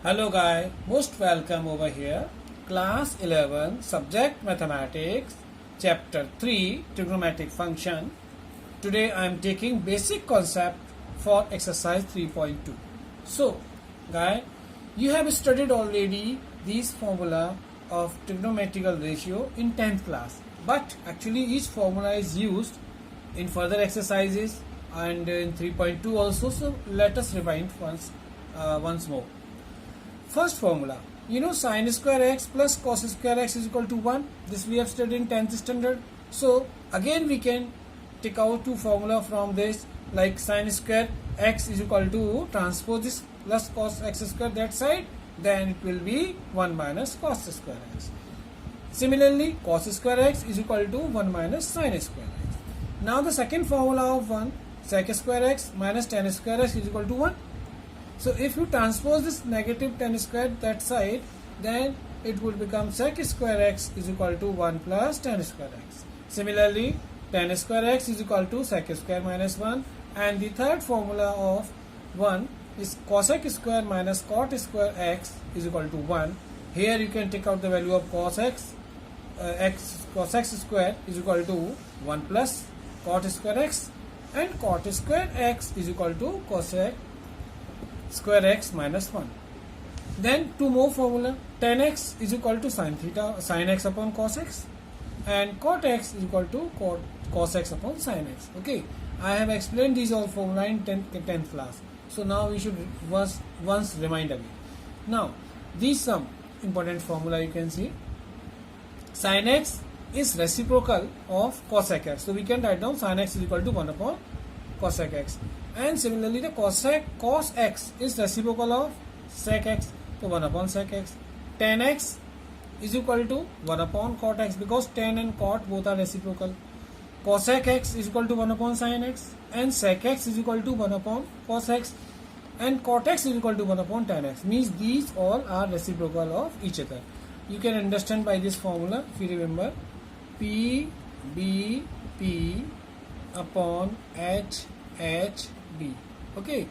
Hello guys, most welcome over here. Class 11, Subject Mathematics, Chapter 3, Trigonometric Function. Today I am taking basic concept for exercise 3.2. So, guys, you have studied already these formula of trigonometrical ratio in 10th class. But actually each formula is used in further exercises and in 3.2 also. So, let us rewind once more. First formula, sin square x plus cos square x is equal to 1. This we have studied in 10th standard. So again we can take out two formula from this, like sin square x is equal to transpose this plus cos x square that side, then it will be 1 minus cos square x. Similarly, cos square x is equal to 1 minus sin square x. Now the second formula of 1 sec square x minus tan square x is equal to 1. So if you transpose this negative tan square that side, then it will become sec square x is equal to 1 plus tan square x. Similarly, tan square x is equal to sec square minus 1. And the third formula of 1 is cosec square minus cot square x is equal to 1. Here you can take out the value of cos x square is equal to 1 plus cot square x, and cot square x is equal to cosec square x minus 1. Then two more formula, tan x is equal to sin x upon cos x, and cot x is equal to cos x upon sin x. Okay, I have explained these all formula in 10th class. So now we should once remind again. Now these some important formula you can see. Sin x is reciprocal of cosec x. So we can write down sin x is equal to 1 upon cosec x. And similarly, the cos x is reciprocal of sec x, so 1 upon sec x. Tan x is equal to 1 upon cot x, because tan and cot both are reciprocal. Cosec x is equal to 1 upon sin x, and sec x is equal to 1 upon cos x, and cot x is equal to 1 upon tan x. Means these all are reciprocal of each other. You can understand by this formula, if you remember, P B P upon H B. Okay,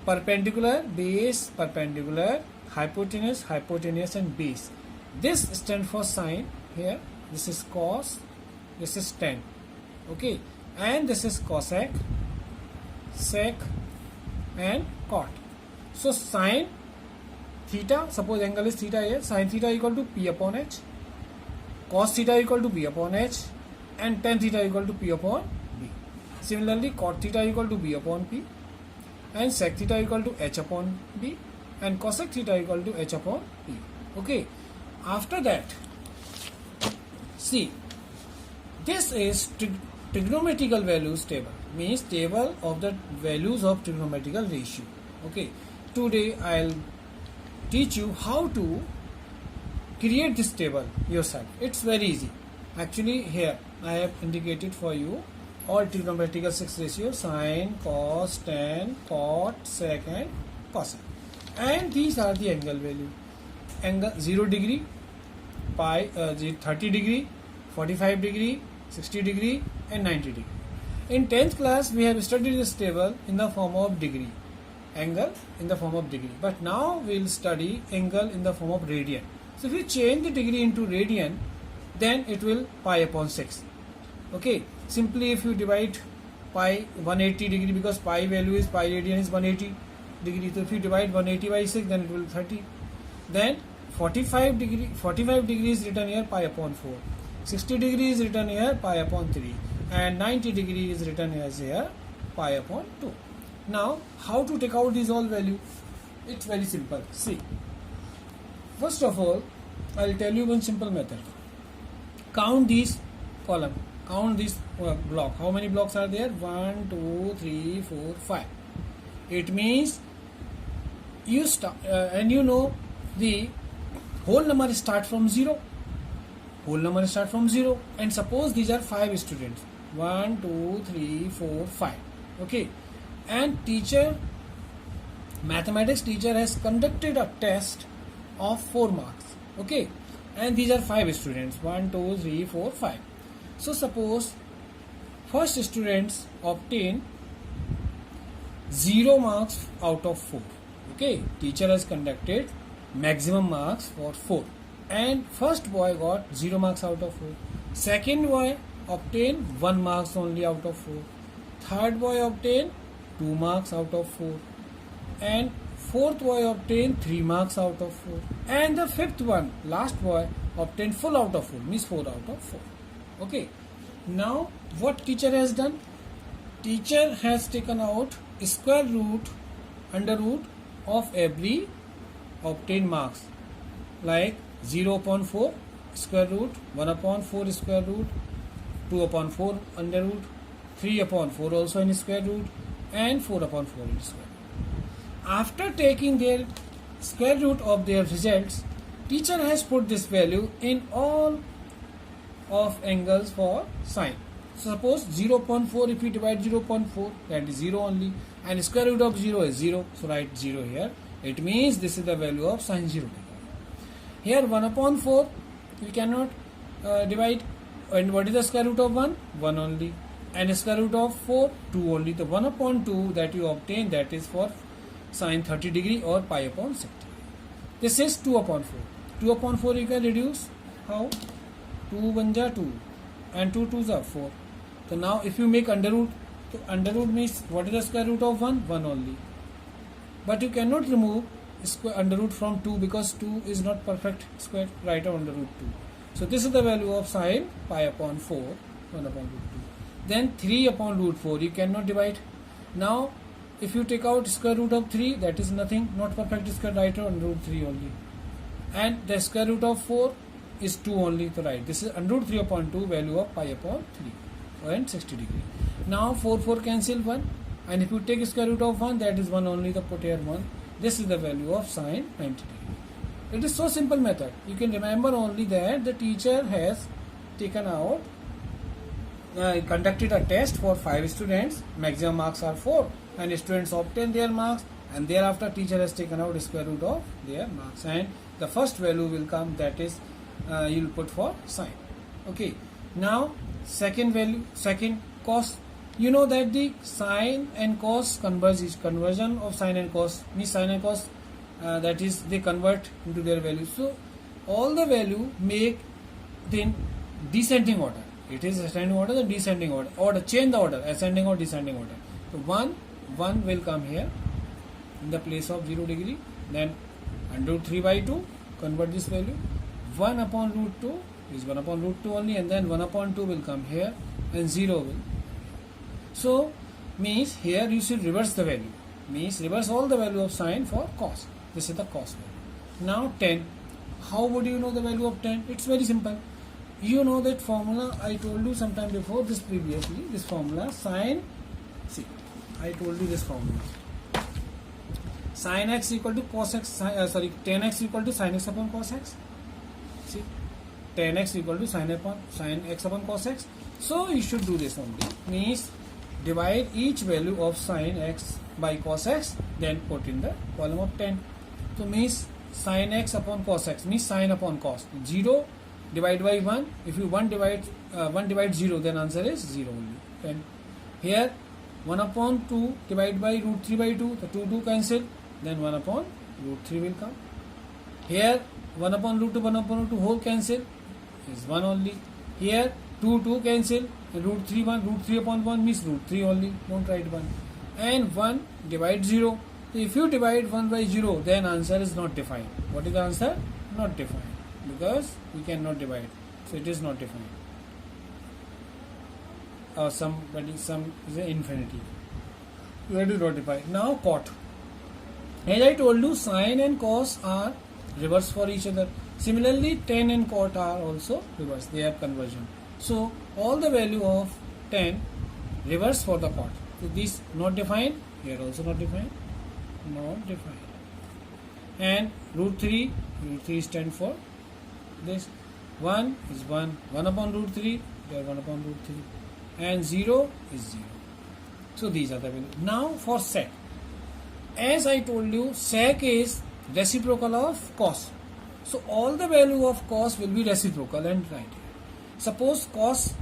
perpendicular, base, perpendicular, hypotenuse, and base. This stands for sine here. This is cos, this is tan. Okay, and this is cosec, sec, and cot. So sine theta, suppose angle is theta here, sine theta equal to P upon H, cos theta equal to B upon H, and tan theta equal to P upon B. Similarly, cot theta equal to B upon P, and sec theta equal to H upon B, and cosec theta equal to H upon P. Okay, after that, see, this is trigonometrical values table, means table of the values of trigonometrical ratio. Okay, today I'll teach you how to create this table yourself. It's very easy. Actually, here I have indicated for you all trigonometrical 6 ratios: sine, cos, tan, cot, sec, and cosec. And these are the angle value. Angle 0 degree, pi, 30 degree, 45 degree, 60 degree, and 90 degree. In 10th class, we have studied this table in the form of degree, angle in the form of degree. But now we will study angle in the form of radian. So if you change the degree into radian, then it will pi upon 6. Okay, simply if you divide pi 180 degree, because pi value is, pi radian is 180 degree, so if you divide 180 by 6, then it will 30. Then 45 degree is written here, pi upon 4. 60 degree is written here, pi upon 3, and 90 degree is written as here, pi upon 2. Now how to take out these all value? It's very simple. See, first of all, I'll tell you one simple method. Count these column, count this block. How many blocks are there? 1, 2, 3, 4, 5. It means you start, and you know the whole number start from 0. Whole number start from 0. And suppose these are 5 students. 1, 2, 3, 4, 5. Okay. And mathematics teacher has conducted a test of 4 marks. Okay. And these are 5 students. 1, 2, 3, 4, 5. So suppose first students obtain 0 marks out of 4. Okay, teacher has conducted maximum marks for 4, and first boy got 0 marks out of 4. Second boy obtained 1 marks only out of 4. Third boy obtained 2 marks out of 4, and fourth boy obtained 3 marks out of 4, and the fifth one, last boy, obtained full out of 4, means 4 out of 4. Okay, now what teacher has done? Teacher has taken out square root, under root of every obtained marks, like 0 upon 4 square root, 1 upon 4 square root, 2 upon 4 under root, 3 upon 4 also in square root, and 4 upon 4 in square root. After taking their square root of their results, teacher has put this value in all of angles for sine. So suppose 0 upon 4, if we divide 0 upon 4, that is 0 only, and square root of 0 is 0, so write 0 here. It means this is the value of sine 0 degree. Here 1 upon 4, we cannot divide, and what is the square root of 1? 1 only, and square root of 4, 2 only. The 1 upon 2 that you obtain, that is for sine 30 degree or pi upon 60. This is 2 upon 4. 2 upon 4 you can reduce. How? 2 1 ja 2, and 2 2 ja 4. So now if you make under root, so under root means what is the square root of 1? 1 only. But you cannot remove square under root from 2 because 2 is not perfect square. Write under root 2. So this is the value of sine pi upon 4, 1 upon root 2. Then 3 upon root 4 you cannot divide. Now if you take out square root of 3, that is nothing, not perfect square, write under root 3 only. And the square root of 4 is 2 only, to write. This is under root 3 upon 2, value of pi upon 3 and 60 degree. Now 4 4 cancel 1, and if you take square root of 1, that is 1 only, the put here 1. This is the value of sine 90 degree. It is so simple method. You can remember only that the teacher has taken out, conducted a test for 5 students, maximum marks are 4, and students obtain their marks, and thereafter teacher has taken out square root of their marks, and the first value will come, that is you will put for sine. Okay, now second value, second cos. You know that the sine and cos conversion of sine and cos means sine and cos, that is they convert into their value. So all the value make in descending order. It is ascending order, the descending order, or change the order, ascending or descending order. So 1 will come here in the place of 0 degree, then under root 3 by 2, convert this value. 1 upon root 2 is 1 upon root 2 only, and then 1 upon 2 will come here, and 0 will. So means here you should reverse the value, means reverse all the value of sine for cos. This is the cos value. Now 10. How would you know the value of 10? It's very simple. You know that formula I told you sometime before this previously, this formula sine, see, I told you this formula. Sin x equal to cos x, tan x equal to sin x upon cos x. See, tan x equal to sin x upon cos x. So you should do this only. Means divide each value of sin x by cos x, then put in the column of 10. So means sin x upon cos x means sin upon cos. 0 divided by 1. If you 1 divide 0, then answer is 0 only. 10. Here 1 upon 2 divided by root 3 by 2. The 2 cancel. Then 1 upon root 3 will come. Here 1 upon root 2, 1 upon root 2 whole cancel is 1 only. Here 2 cancel, and root 3 1, root 3 upon 1 means root 3 only, don't write 1. And 1 divide 0. So if you divide 1 by 0, then answer is not defined. What is the answer? Not defined, because we cannot divide, so it is not defined. Or some is an infinity. You have to notify. Now cot. As I told you, sine and cos are reverse for each other. Similarly, tan and cot are also reverse. They are conversion. So all the value of tan reverse for the cot. So this not defined. Here also not defined. Not defined. And root 3 stand for this. 1 is 1. 1 upon root 3. There 1 upon root 3. And 0 is 0. So these are the values. Now for sec. As I told you, sec is reciprocal of cos. So all the value of cos will be reciprocal, and right here. Suppose cos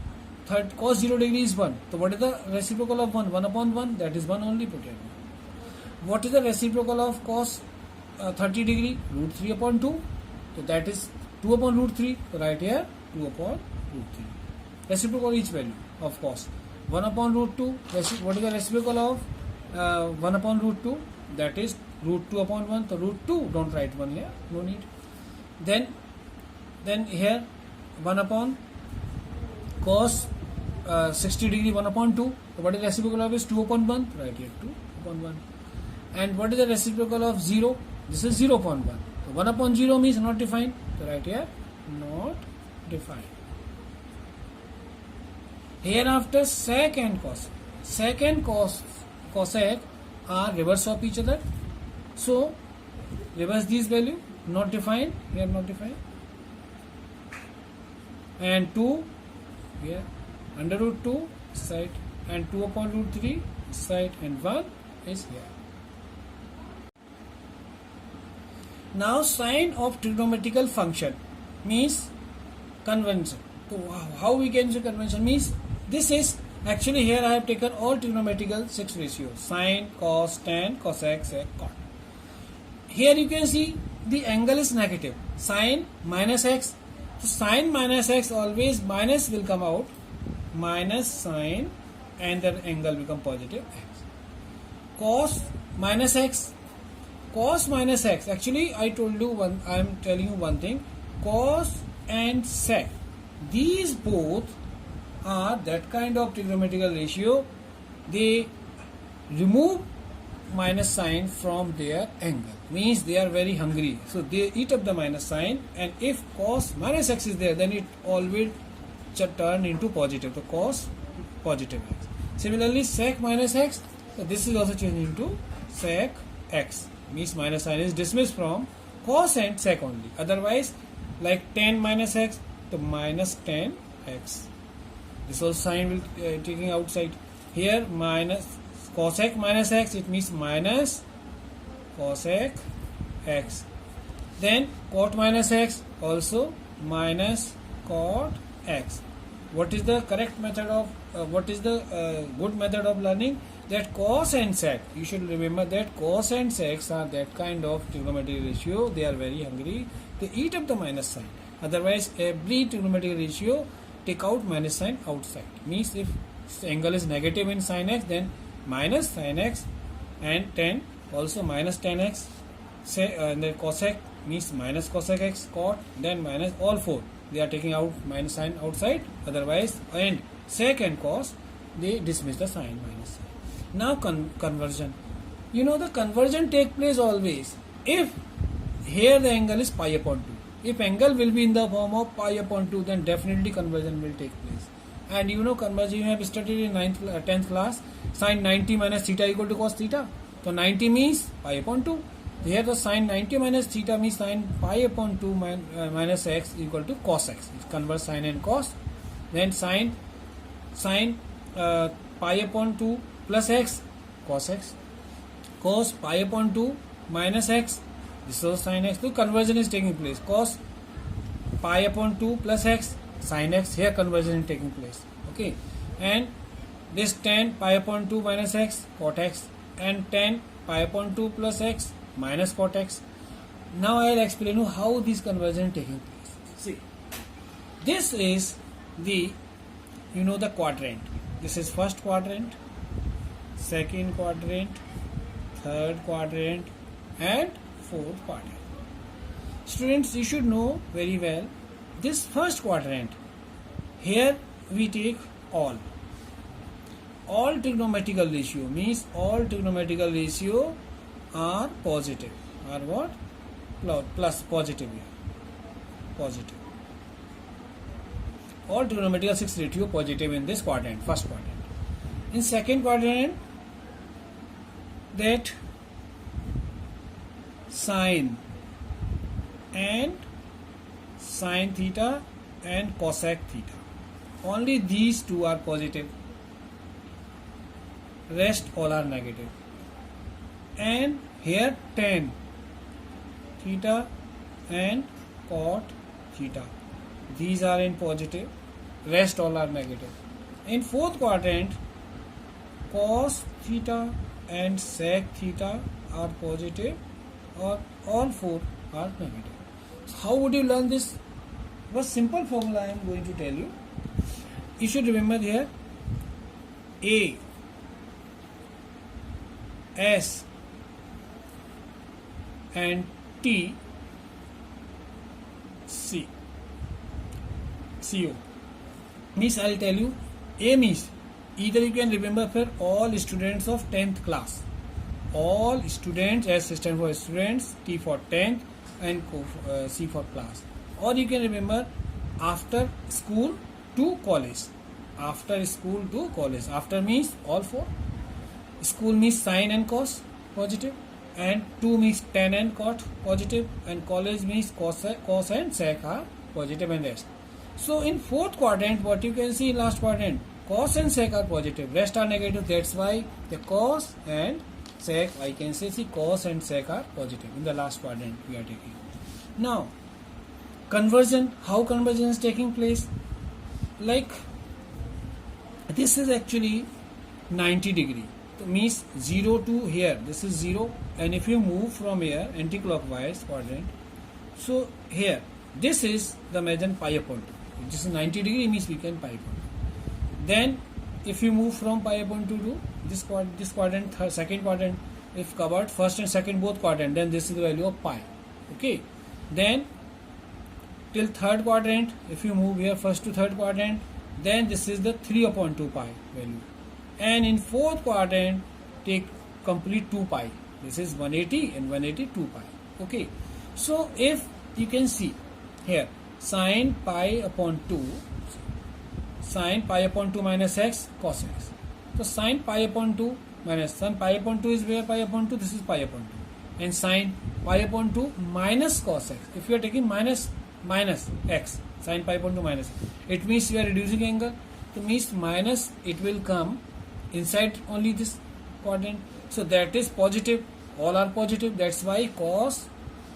0 degree is 1. So what is the reciprocal of 1? 1 upon 1, that is 1 only, put here 1. What is the reciprocal of cos 30 degree? Root 3 upon 2. So that is 2 upon root 3. So right here 2 upon root 3. Reciprocal each value of cos. 1 upon root 2. What is the reciprocal of 1 upon root 2? That is root 2 upon 1. So root 2. Don't write 1 here. No need. Then here 1 upon cos 60 degree, 1 upon 2. So what is the reciprocal of is 2 upon 1? Right here 2 upon 1. And what is the reciprocal of 0? This is 0 upon 1. So 1 upon 0 means not defined. So right here not defined. Hereafter sec and cos. Sec and cosec are reverse of each other. So reverse these value, not defined, here not defined. And 2 here under root 2 side, and 2 upon root 3 side, and 1 is here. Now sign of trigonometrical function means convention. So how we can use convention means this is actually here I have taken all trigonometrical 6 ratios: sine, cos, tan, cosec, sec, cot. Here you can see the angle is negative. Sine minus x. So sine minus x, always minus will come out. Minus sine, and the angle become positive x. Cos minus x. Cos minus x. Actually I told you one. I am telling you one thing. Cos and sec. These both are that kind of trigonometrical ratio. They remove minus sign from their angle, means they are very hungry, so they eat up the minus sign, and if cos minus x is there, then it always turn into positive, the cos positive x. Similarly sec minus x, so this is also changed into sec x, means minus sign is dismissed from cos and sec only. Otherwise like tan minus x, the minus tan x, this also sign will taking outside. Here minus cosec minus x, it means minus cosec x. Then cot minus x, also minus cot x. What is the correct method of what is the good method of learning? That cos and sec, you should remember that cos and secs are that kind of trigonometric ratio. They are very hungry, they eat up the minus sign. Otherwise every trigonometric ratio take out minus sign outside, means if the angle is negative in sin x, then minus sin x, and tan also minus tan x, and then cosec means minus cosec x, cot, then minus all four, they are taking out minus sign outside. Otherwise, and sec and cos, they dismiss the sign minus sign. Now conversion, you know the conversion take place always if here the angle is pi upon 2. If angle will be in the form of pi upon 2, then definitely conversion will take place. And you know conversion you have studied in 10th class, sin 90 minus theta equal to cos theta. So 90 means pi upon 2. Here the sin 90 minus theta means sin pi upon 2 minus x equal to cos x. It converts sin and cos. Then sin pi upon 2 plus x, cos x. Cos pi upon 2 minus x, this is sin x. So conversion is taking place. Cos pi upon 2 plus x, sin x, here conversion is taking place. Okay, and this tan pi upon 2 minus x, cot x, and tan pi upon 2 plus x minus cot x. Now I will explain you how this conversion is taking place. See, this is the, you know, the quadrant. This is first quadrant, second quadrant, third quadrant, and fourth quadrant. Students, you should know very well this first quadrant. Here we take all trigonometrical ratio, means all trigonometrical ratio are positive, are what? Plus positive here, positive. All trigonometrical 6 ratio positive in this quadrant, first quadrant. In second quadrant, that sine and sin theta and cosec theta, only these two are positive, rest all are negative. And here tan theta and cot theta, these are in positive, rest all are negative. In fourth quadrant, cos theta and sec theta are positive, or all four are negative. So how would you learn this? Was simple formula I am going to tell you. You should remember here A, S and T, C, CO. Means I will tell you, A means either you can remember for all students of 10th class. All students, S stands for students, T for 10th and C for class. Or you can remember after school to college. After school to college. After means all four. School means sine and cos positive, and 2 means tan and cot positive, and college means cos and sec are positive and rest. So in fourth quadrant, what you can see in last quadrant, cos and sec are positive, rest are negative. That's why the cos and sec, I can say, see, cos and sec are positive in the last quadrant we are taking. Now conversion, how conversion is taking place? Like this is actually 90 degree. So means 0 to here, this is 0, and if you move from here anti-clockwise quadrant, so here this is the measure pi upon 2. If this is 90 degree, means we can pi upon 2. Then if you move from pi upon 2 to this quadrant, second quadrant, if covered first and second both quadrant, then this is the value of pi. Okay, then till third quadrant, if you move here first to third quadrant, then this is the 3 upon 2 pi value. And in fourth quadrant, take complete 2 pi. This is 180 and 180 2 pi. Okay, so if you can see here, sine pi upon 2, sine pi upon 2 minus x cos x. So sine pi upon 2 minus sine pi upon 2 is where pi upon 2, this is pi upon 2, and sine pi upon 2 minus cos x. If you are taking minus x, sine pi upon 2 minus, it means you are reducing angle. So means minus, it will come inside only this quadrant. So that is positive. All are positive. That's why cos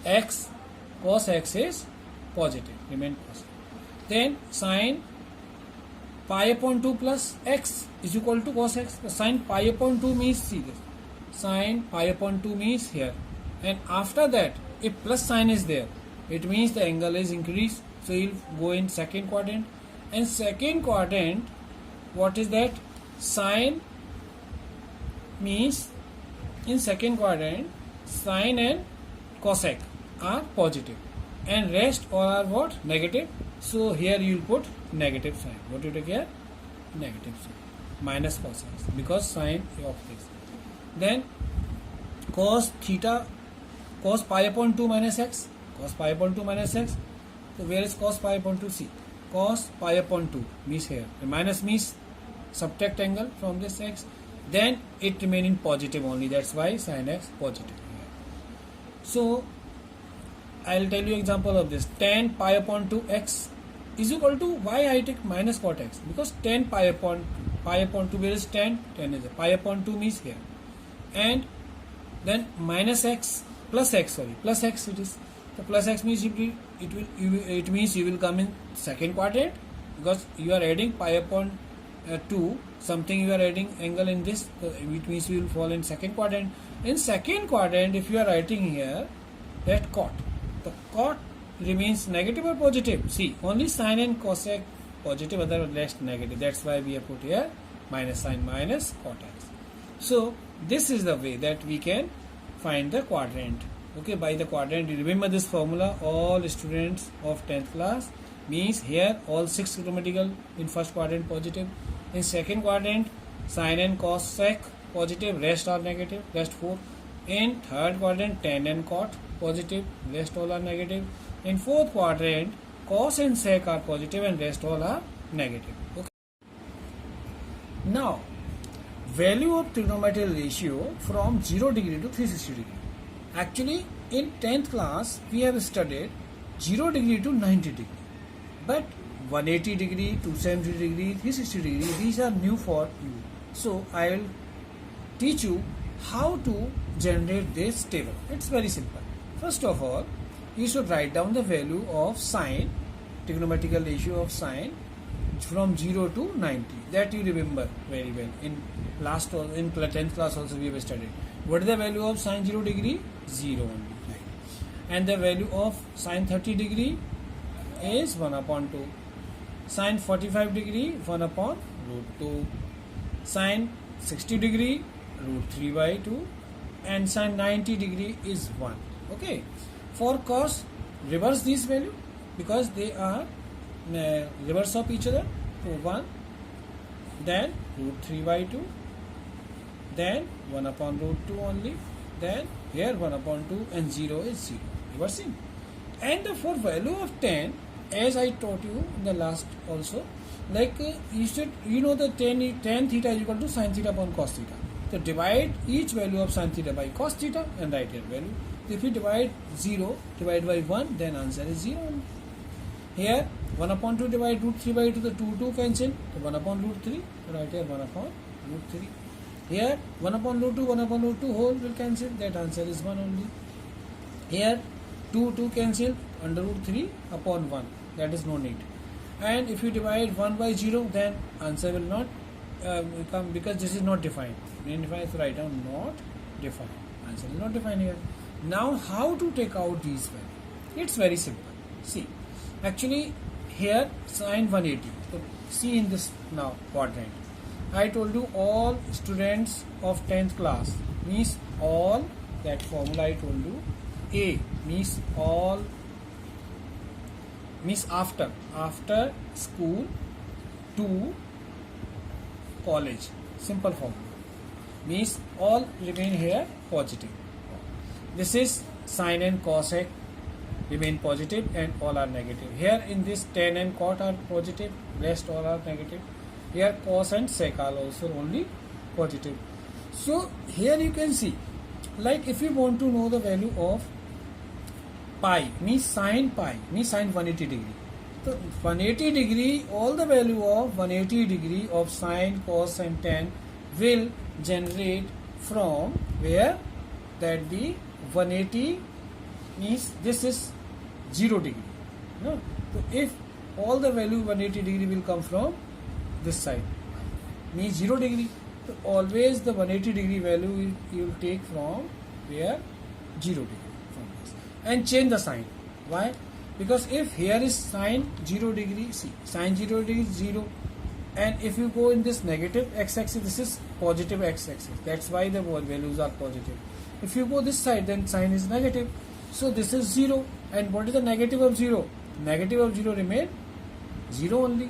x is positive. Remain positive. Then sine pi upon 2 plus x is equal to cos x. So sine pi upon 2 means, see this, sine pi upon 2 means here, and after that if plus sign is there, it means the angle is increased. So you'll go in second quadrant, and second quadrant, what is that? Sine means in second quadrant sine and cosec are positive, and rest all are what? Negative. So here you will put negative sign. What you take here? Negative sign. Minus cos x, because sine of this. Then cos theta, cos pi upon 2 minus x, cos pi upon 2 minus x. So where is cos pi upon 2? See, cos pi upon 2 means here. The minus means subtract angle from this x. Then it remain in positive only. That's why sin x positive here. So I will tell you example of this. Tan pi upon 2 x is equal to, why I take minus cot x? Because tan pi upon 2, where is tan? Tan is pi upon 2 means here. And then minus x plus x, sorry, plus x it is. The plus x means it means you will come in second quadrant, because you are adding pi upon 2, something you are adding angle in this, which means you will fall in second quadrant. In second quadrant, if you are writing here that cot, the cot remains negative or positive? See, only sine and cosec positive, other rest negative. That's why we have put here minus sine minus cot x. So this is the way that we can find the quadrant. Okay, by the quadrant, remember this formula. All students of 10th class means here all 6 grammatical in first quadrant positive. In second quadrant, sine and cosec positive, rest are negative, rest 4. In third quadrant, tan and cot positive, rest all are negative. In fourth quadrant, cos and sec are positive and rest all are negative. Okay. Now, value of trigonometric ratio from 0 degree to 360 degree. Actually, in 10th class, we have studied 0 degree to 90 degree. But 180 degree, 270 degree, 360 degree, these are new for you. So, I will teach you how to generate this table. It's very simple. First of all, you should write down the value of sine, trigonometric ratio of sine, from 0 to 90. That you remember very well. In 10th class also we have studied. What is the value of sine 0 degree? 0 only. Right. And the value of sine 30 degree is 1 upon 2. Sine 45 degree 1 upon root 2. Sine 60 degree root 3 by 2. And sine 90 degree is 1. Okay. For cos, reverse this value because they are reverse of each other. So 1, then root 3 by 2, then 1 upon root 2 only, then here 1 upon 2 and 0 is 0. Reversing. And for value of 10, as I taught you in the last also, like you know the tan theta is equal to sin theta upon cos theta. So divide each value of sin theta by cos theta and write your value. If you divide 0 divided by 1, then answer is 0 only. Here 1 upon 2 divide root 3 by 2, the 2 cancel, so 1 upon root 3, so write here 1 upon root 3. Here 1 upon root 2, 1 upon root 2 whole will cancel, that answer is 1 only. Here 2 cancel, under root 3 upon 1, that is no need. And if you divide 1 by 0, then answer will not come because this is not defined. When defined, so write down not defined. Answer is not defined here. Now how to take out these values? It's very simple. See, actually here sine 180. So see in this now quadrant. I told you all students of 10th class means all, that formula I told you. A means all, means after school to college, simple formula, means all remain here positive. This is sin and cosec remain positive and all are negative. Here in this tan and cot are positive, rest all are negative. Here cos and sec are also only positive. So here you can see, like if you want to know the value of pi, means sin 180 degree. So 180 degree, all the value of 180 degree of sin, cos and tan will generate from where? That the 180 means this is 0 degree. No? So if all the value 180 degree will come from this side, means 0 degree. So always the 180 degree value you will take from where? 0 degree. And change the sign. Why? Because if here is sine 0 degree, see, sine 0 degree is 0, and if you go in this negative x-axis, this is positive x-axis. That's why the values are positive. If you go this side, then sign is negative. So this is 0. And what is the negative of 0? Negative of 0 remain 0 only.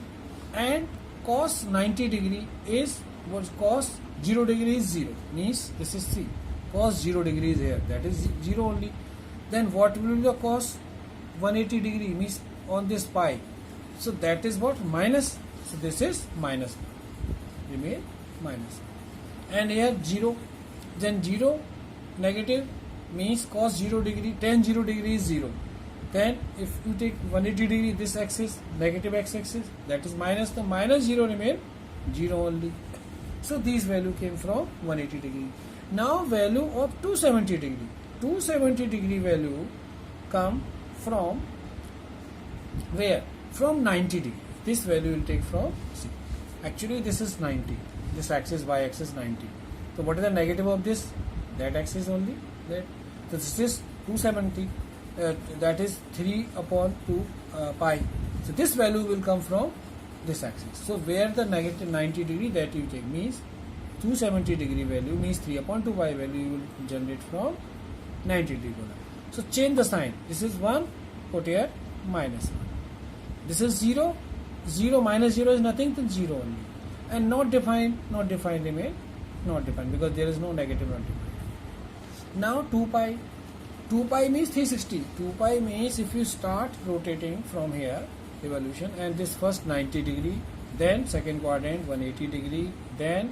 And cos 90 degree is, what cos 0 degree is 0. Means this is C. Cos 0 degree is here. That is 0 only. Then what will be the cos 180 degree, means on this pi? So that is what? Minus. So this is minus. Remain minus. And here 0. Then 0 negative means cos 0 degree, tan 0 degree is 0. Then if you take 180 degree, this axis, negative x-axis, that is minus, the minus 0 remain 0 only. So these value came from 180 degree. Now value of 270 degree. 270 degree value come from where? From 90 degree. This value will take from C. Actually this is 90. This axis, y axis 90. So what is the negative of this? That axis only. That. So this is 270. That is 3 upon 2 pi. So this value will come from this axis. So where the negative 90 degree that you take means 270 degree value means 3 upon 2 pi value you will generate from 90 degree. So change the sign. This is 1, put here minus 1. This is 0. 0 minus 0 is nothing, then 0 only. And not defined remain not defined because there is no negative not defined. Now 2 pi. 2 pi means 360. 2 pi means if you start rotating from here, revolution, and this first 90 degree, then second quadrant 180 degree, then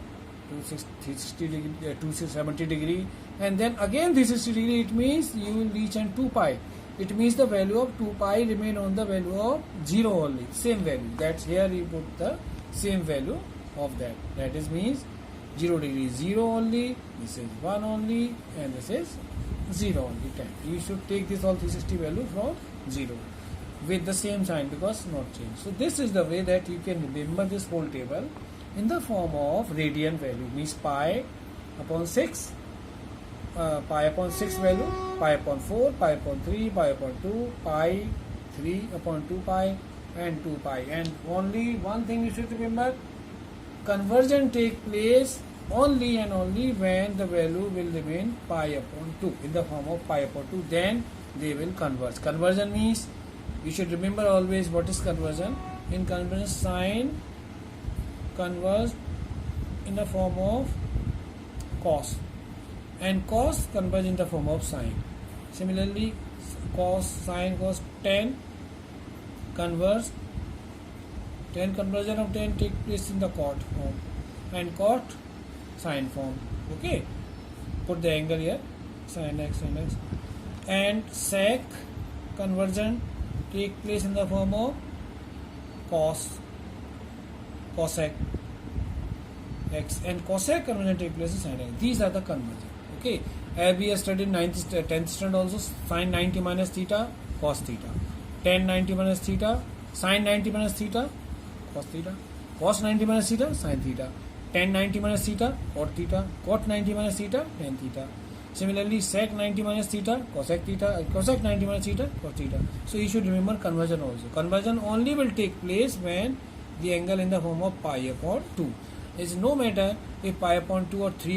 360 degree, 270 degree, and then again 360 degree, it means you will reach on 2 pi. It means the value of 2 pi remain on the value of 0 only, same value. That's here you put the same value of that. That is means 0 degree is 0 only, this is 1 only, and this is 0 only, 10. You should take this all 360 value from 0. with the same sign because not changed. So this is the way that you can remember this whole table in the form of radian value, means pi upon 6, pi upon 6 value, pi upon 4, pi upon 3, pi upon 2, pi 3 upon 2 pi and 2 pi. And only one thing you should remember, conversion take place only and only when the value will remain pi upon 2 in the form of pi upon 2, then they will converge. Conversion means, you should remember always what is conversion. In conversion, sine converge in the form of cos and cos converge in the form of sine. Similarly, cos, sine, cos, tan converge, tan conversion of tan take place in the cot form and cot sine form. Okay, put the angle here, sin x, and sec conversion take place in the form of cos, cosec x, and cosec conversion take place in sin x. These are the conversion. Okay, as we have studied 9th 10th standard also, sin 90 minus theta, cos theta, tan 90 minus theta, sin 90 minus theta, cos theta, cos 90 minus theta, sin theta, tan 90 minus theta, cot theta, cot 90 minus theta, tan theta. Similarly, sec 90 minus theta, cosec theta, cosec 90 minus theta, cos theta. So you should remember conversion also. Conversion only will take place when the angle in the form of pi upon 2. It is no matter if pi upon 2 or 3